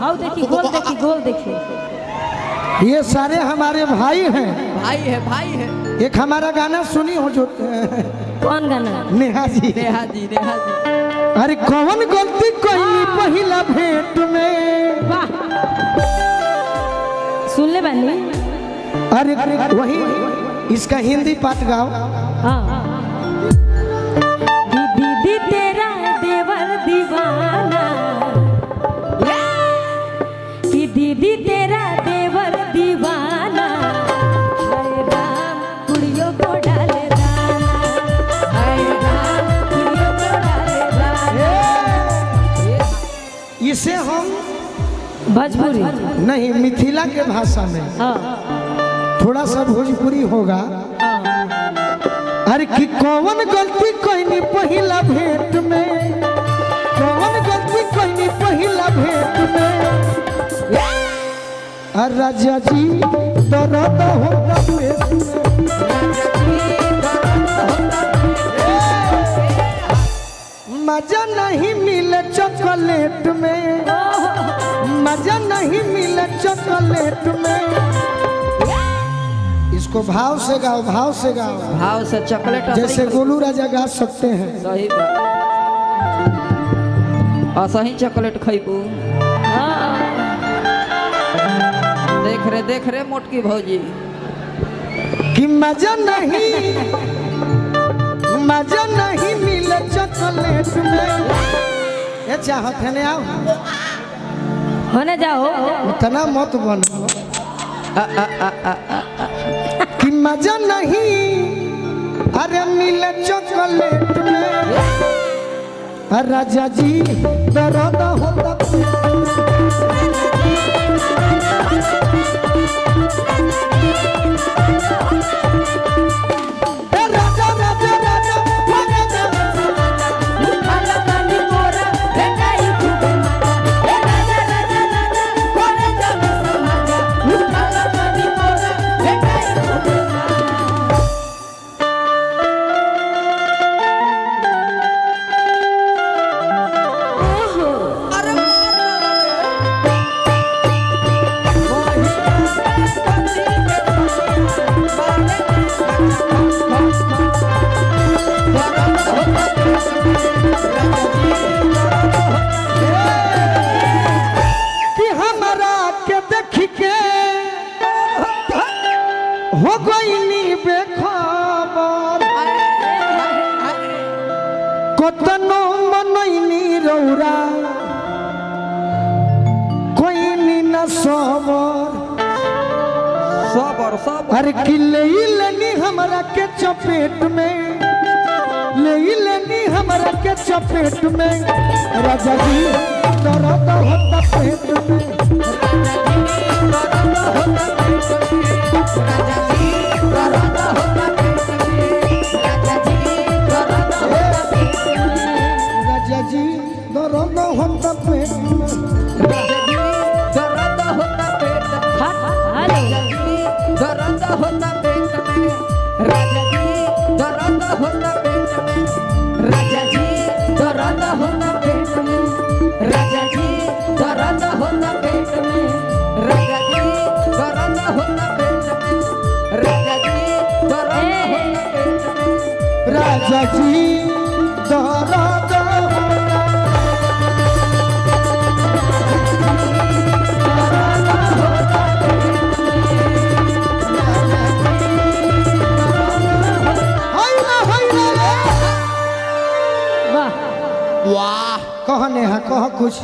हाँ देखी गोल देखी। ये सारे हमारे भाई हैं। भाई है। एक हमारा गाना सुनी हो जो कौन गाना? नेहा जी। अरे कौन गलती कोई पहला भेंट में। वाह सुन ले बनी। अरे वही इसका हिंदी पाठ गाओ। हाँ दीदी तेरा देवर दीवाना कि दीदी तेरा देवर दीवाना हाय राम कुड़ियों को डाले दाना हाय राम कुड़ियों को डाले दाना। इसे हम भोजपुरी नहीं मिथिला के भाषा में हाँ थोड़ा सा भोजपुरी होगा। अरे कि कौन गलती कोई नहीं पहला भेंट में। कौन गलती कोई नहीं पहला भेंट में। अरे राजा जी दर्द होता पेट में। मजा नहीं मिले चॉकलेट में। मजा नहीं मिले चॉकलेट में। इसको भाव से गाओ भाव से गाओ। भाव से चॉकलेट जैसे गोलू राजा गा सकते हैं। सही बात। असही चॉकलेट खइबू। देख रे मोटकी भौजी कि मजा नहीं मिले चॉकलेट में। ये चाहत है ना आओ होने जाओ इतना मत बनो कि मजा नहीं अरे मिले चॉकलेट में। राजा जी दर्द होता हो गई नी बेखबर। कतनो मनैनी रौरा कोई नी न सबर। अरे कि ले लेनी हमरा के चपेट में। ले लेनी हमरा के चपेट में। राजा जी दर्द होता पेट में। राजा जी दर्द होता पेट में। राजा जी दर्द वाह कह नेहा कह कुछ।